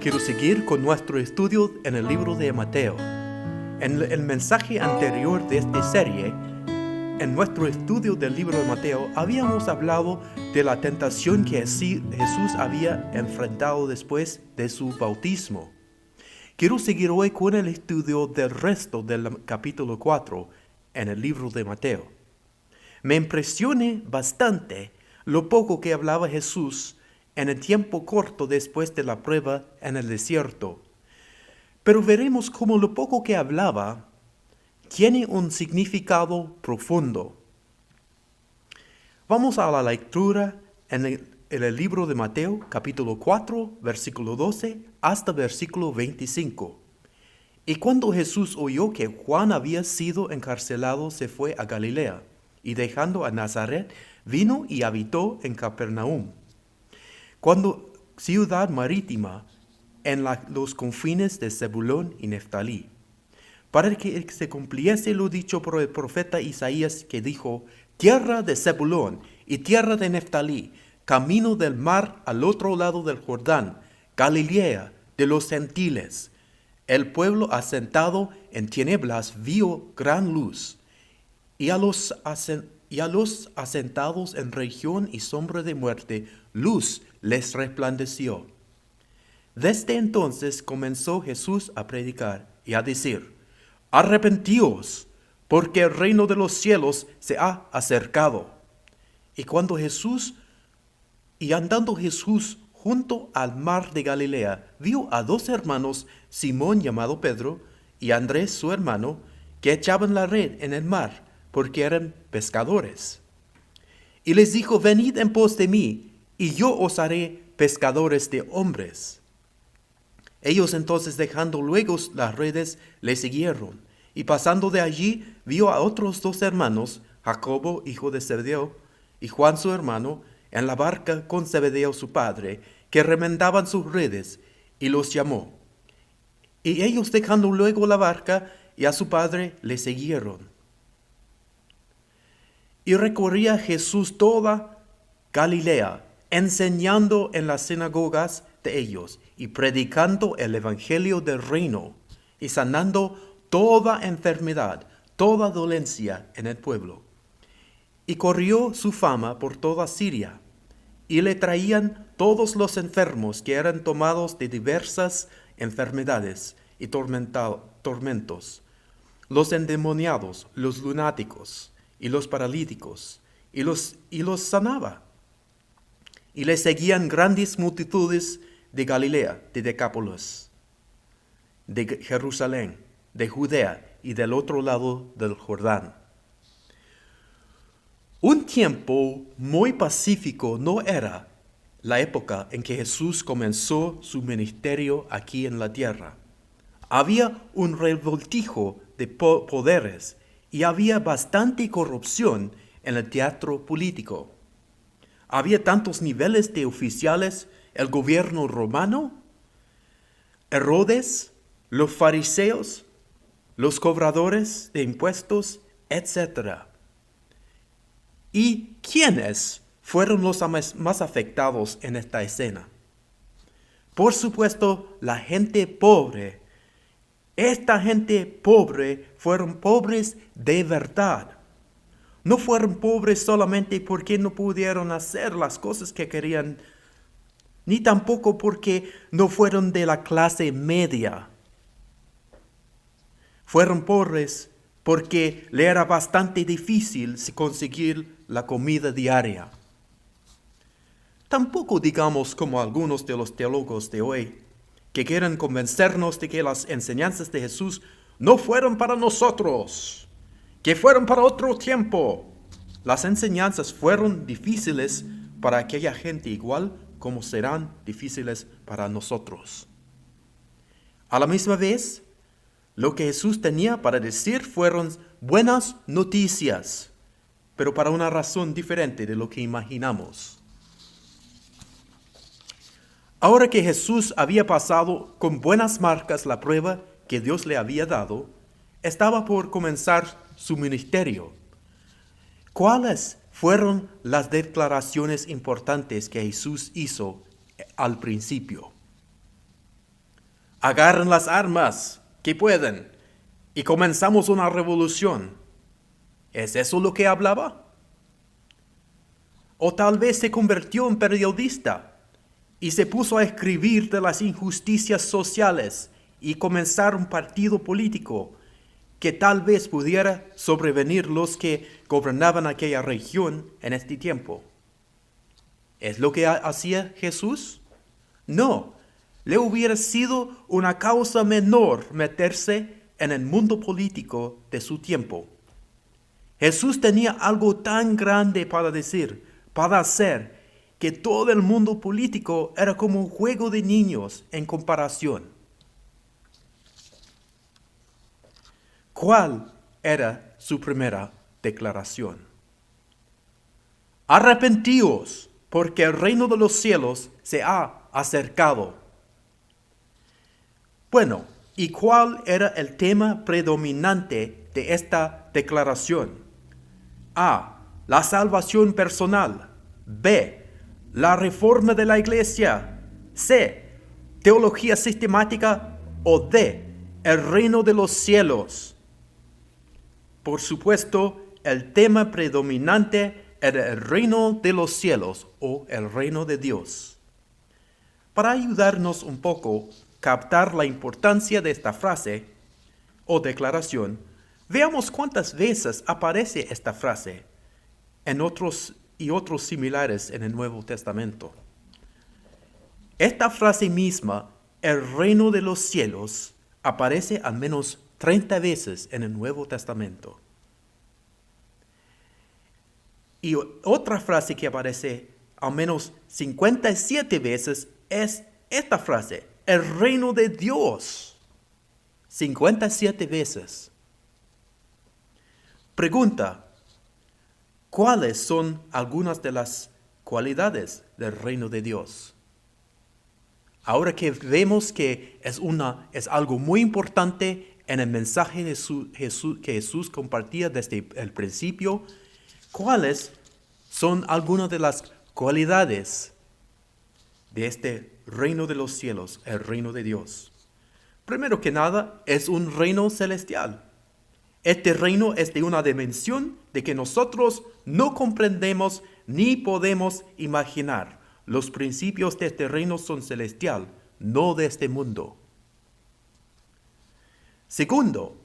Quiero seguir con nuestro estudio en el libro de Mateo. En el mensaje anterior de esta serie, en nuestro estudio del libro de Mateo, habíamos hablado de la tentación que Jesús había enfrentado después de su bautismo. Quiero seguir hoy con el estudio del resto del capítulo 4 en el libro de Mateo. Me impresiona bastante lo poco que hablaba Jesús en el tiempo corto después de la prueba en el desierto. Pero veremos cómo lo poco que hablaba tiene un significado profundo. Vamos a la lectura en el libro de Mateo, capítulo 4, versículo 12, hasta versículo 25. Y cuando Jesús oyó que Juan había sido encarcelado, se fue a Galilea, y dejando a Nazaret, vino y habitó en Capernaum, ciudad marítima, en los confines de Zebulón y Neftalí, para que se cumpliese lo dicho por el profeta Isaías, que dijo: tierra de Zebulón y tierra de Neftalí, camino del mar al otro lado del Jordán, Galilea de los gentiles. El pueblo asentado en tinieblas vio gran luz, y a los asentados en región y sombra de muerte, luz les resplandeció. Desde entonces comenzó Jesús a predicar y a decir: arrepentíos, porque el reino de los cielos se ha acercado. Y andando Jesús junto al mar de Galilea, vio a dos hermanos, Simón llamado Pedro, y Andrés su hermano, que echaban la red en el mar, porque eran pescadores. Y les dijo: venid en pos de mí, y yo os haré pescadores de hombres. Ellos entonces, dejando luego las redes, le siguieron. Y pasando de allí, vio a otros dos hermanos, Jacobo, hijo de Zebedeo, y Juan su hermano, en la barca con Zebedeo su padre, que remendaban sus redes, y los llamó. Y ellos, dejando luego la barca y a su padre, le siguieron. Y recorría Jesús toda Galilea, enseñando en las sinagogas de ellos, y predicando el evangelio del reino, y sanando toda enfermedad, toda dolencia en el pueblo. Y corrió su fama por toda Siria, y le traían todos los enfermos que eran tomados de diversas enfermedades y tormentos, los endemoniados, los lunáticos y los paralíticos, y los sanaba. Y le seguían grandes multitudes de Galilea, de Decápolis, de Jerusalén, de Judea y del otro lado del Jordán. Un tiempo muy pacífico no era la época en que Jesús comenzó su ministerio aquí en la tierra. Había un revoltijo de poderes y había bastante corrupción en el teatro político. Había tantos niveles de oficiales: el gobierno romano, Herodes, los fariseos, los cobradores de impuestos, etc. ¿Y quiénes fueron los más afectados en esta escena? Por supuesto, la gente pobre. Esta gente pobre fueron pobres de verdad. No fueron pobres solamente porque no pudieron hacer las cosas que querían, ni tampoco porque no fueron de la clase media. Fueron pobres porque le era bastante difícil conseguir la comida diaria. Tampoco digamos como algunos de los teólogos de hoy, que quieren convencernos de que las enseñanzas de Jesús no fueron para nosotros, que fueron para otro tiempo. Las enseñanzas fueron difíciles para aquella gente, igual como serán difíciles para nosotros. A la misma vez, lo que Jesús tenía para decir fueron buenas noticias, pero para una razón diferente de lo que imaginamos. Ahora que Jesús había pasado con buenas marcas la prueba que Dios le había dado, estaba por comenzar su ministerio. ¿Cuáles fueron las declaraciones importantes que Jesús hizo al principio? agarren las armas que pueden y comenzamos una revolución. ¿Es eso lo que hablaba? O tal vez se convirtió en periodista y se puso a escribir de las injusticias sociales y comenzar un partido político que tal vez pudiera sobrevenir los que gobernaban aquella región en este tiempo. ¿Es lo que hacía Jesús? No, le hubiera sido una causa menor meterse en el mundo político de su tiempo. Jesús tenía algo tan grande para decir, para hacer, que todo el mundo político era como un juego de niños en comparación. ¿Cuál era su primera declaración? Arrepentíos, porque el reino de los cielos se ha acercado. Bueno, ¿y cuál era el tema predominante de esta declaración? A. La salvación personal. B. La reforma de la iglesia. C. Teología sistemática. O D. El reino de los cielos. Por supuesto, el tema predominante era el reino de los cielos o el reino de Dios. Para ayudarnos un poco a captar la importancia de esta frase o declaración, veamos cuántas veces aparece esta frase en otros similares en el Nuevo Testamento. Esta frase misma, el reino de los cielos, aparece al menos 30 veces en el Nuevo Testamento. Y otra frase que aparece al menos 57 veces es esta frase, el reino de Dios. 57 veces. Pregunta, ¿cuáles son algunas de las cualidades del reino de Dios? Ahora que vemos que es algo muy importante en el mensaje de que Jesús compartía desde el principio, ¿cuáles son algunas de las cualidades de este reino de los cielos, el reino de Dios? Primero que nada, es un reino celestial. Este reino es de una dimensión de que nosotros no comprendemos ni podemos imaginar. Los principios de este reino son celestial, no de este mundo. Segundo,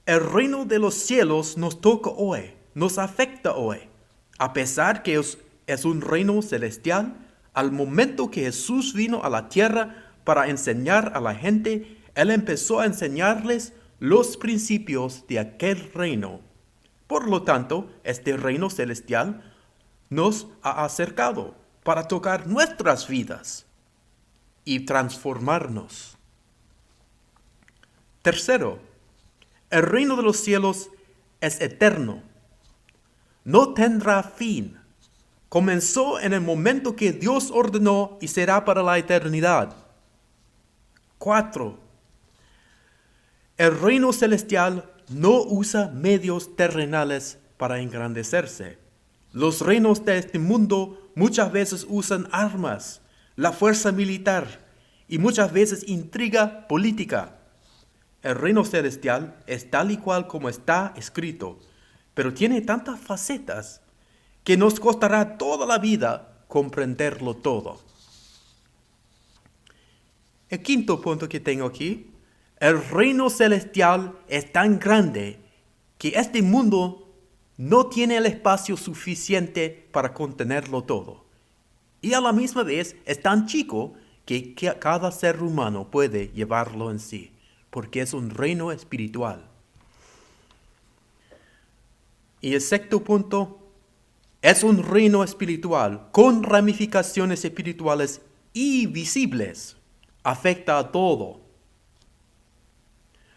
el reino de los cielos nos toca hoy, nos afecta hoy. A pesar que es un reino celestial, al momento que Jesús vino a la tierra para enseñar a la gente, Él empezó a enseñarles los principios de aquel reino. Por lo tanto, este reino celestial nos ha acercado para tocar nuestras vidas y transformarnos. Tercero, el reino de los cielos es eterno. No tendrá fin. Comenzó en el momento que Dios ordenó y será para la eternidad. 4. El reino celestial no usa medios terrenales para engrandecerse. Los reinos de este mundo muchas veces usan armas, la fuerza militar y muchas veces intriga política. El reino celestial es tal y cual como está escrito, pero tiene tantas facetas que nos costará toda la vida comprenderlo todo. El quinto punto que tengo aquí, el reino celestial es tan grande que este mundo no tiene el espacio suficiente para contenerlo todo. Y a la misma vez es tan chico que cada ser humano puede llevarlo en sí, porque es un reino espiritual. Y el sexto punto, es un reino espiritual con ramificaciones espirituales y visibles. Afecta a todo.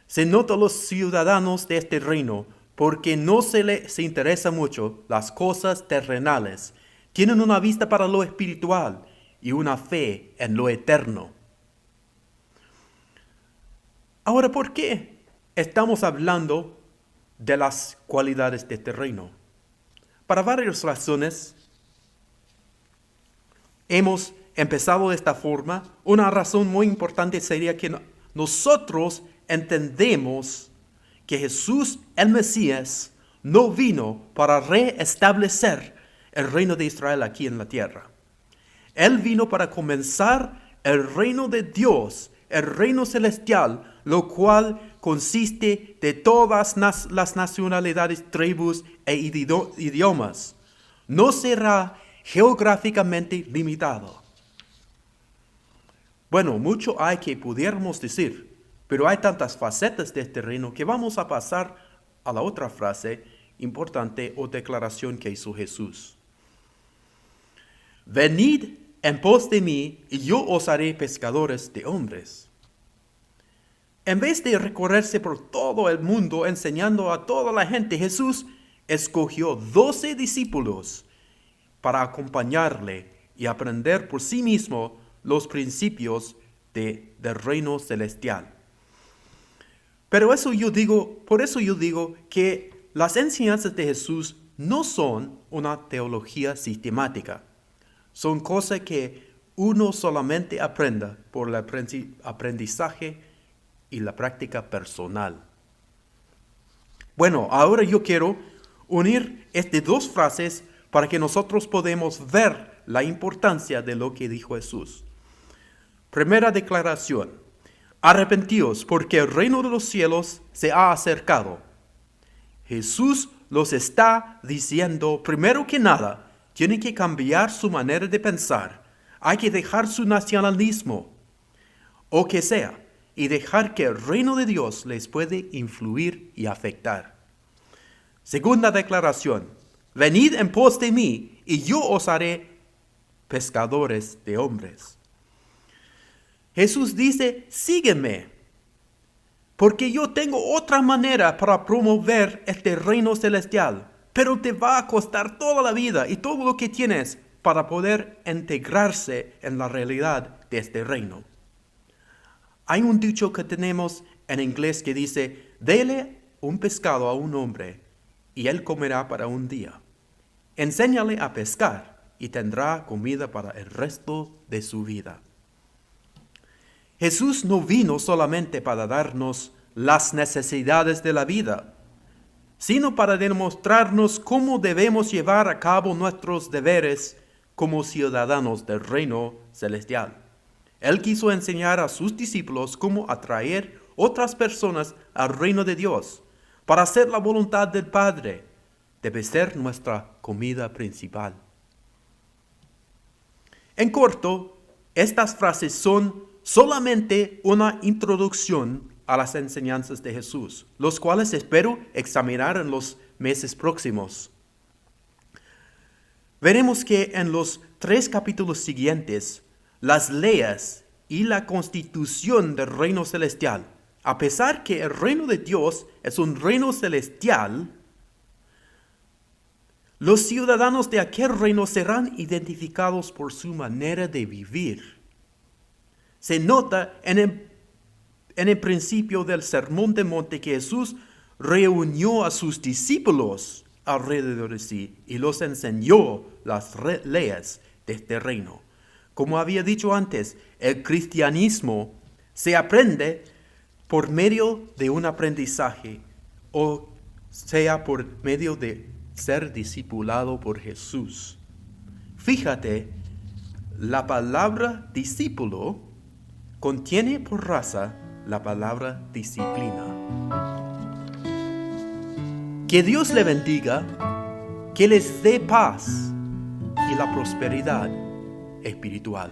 Se nota a los ciudadanos de este reino porque no se interesa mucho las cosas terrenales. Tienen una vista para lo espiritual y una fe en lo eterno. Ahora, ¿por qué estamos hablando de las cualidades de este reino? Para varias razones hemos empezado de esta forma. Una razón muy importante sería que nosotros entendemos que Jesús, el Mesías, no vino para reestablecer el reino de Israel aquí en la tierra. Él vino para comenzar el reino de Dios, el reino celestial, lo cual consiste de todas las nacionalidades, tribus e idiomas. No será geográficamente limitado. Bueno, mucho hay que pudiéramos decir, pero hay tantas facetas de este reino que vamos a pasar a la otra frase importante o declaración que hizo Jesús. Venid en pos de mí y yo os haré pescadores de hombres. En vez de recorrerse por todo el mundo enseñando a toda la gente, Jesús escogió 12 discípulos para acompañarle y aprender por sí mismo los principios del reino celestial. Por eso yo digo que las enseñanzas de Jesús no son una teología sistemática. Son cosas que uno solamente aprenda por el aprendizaje y la práctica personal. Bueno, ahora yo quiero unir estas dos frases para que nosotros podamos ver la importancia de lo que dijo Jesús. Primera declaración: arrepentíos, porque el reino de los cielos se ha acercado. Jesús los está diciendo, primero que nada, tienen que cambiar su manera de pensar. Hay que dejar su nacionalismo, o que sea, y dejar que el reino de Dios les puede influir y afectar. Segunda declaración: venid en pos de mí, y yo os haré pescadores de hombres. Jesús dice, sígueme, porque yo tengo otra manera para promover este reino celestial, pero te va a costar toda la vida y todo lo que tienes para poder integrarse en la realidad de este reino. Hay un dicho que tenemos en inglés que dice, dele un pescado a un hombre y él comerá para un día. Enséñale a pescar y tendrá comida para el resto de su vida. Jesús no vino solamente para darnos las necesidades de la vida, sino para demostrarnos cómo debemos llevar a cabo nuestros deberes como ciudadanos del reino celestial. Él quiso enseñar a sus discípulos cómo atraer otras personas al reino de Dios. Para hacer la voluntad del Padre debe ser nuestra comida principal. En corto, estas frases son solamente una introducción a las enseñanzas de Jesús, los cuales espero examinar en los meses próximos. Veremos que en los 3 capítulos siguientes, las leyes y la constitución del reino celestial, a pesar que el reino de Dios es un reino celestial, los ciudadanos de aquel reino serán identificados por su manera de vivir. Se nota en el principio del Sermón del Monte que Jesús reunió a sus discípulos alrededor de sí y los enseñó las leyes de este reino. Como había dicho antes, el cristianismo se aprende por medio de un aprendizaje, o sea, por medio de ser discipulado por Jesús. Fíjate, la palabra discípulo contiene por raza la palabra disciplina. Que Dios le bendiga, que les dé paz y la prosperidad espiritual.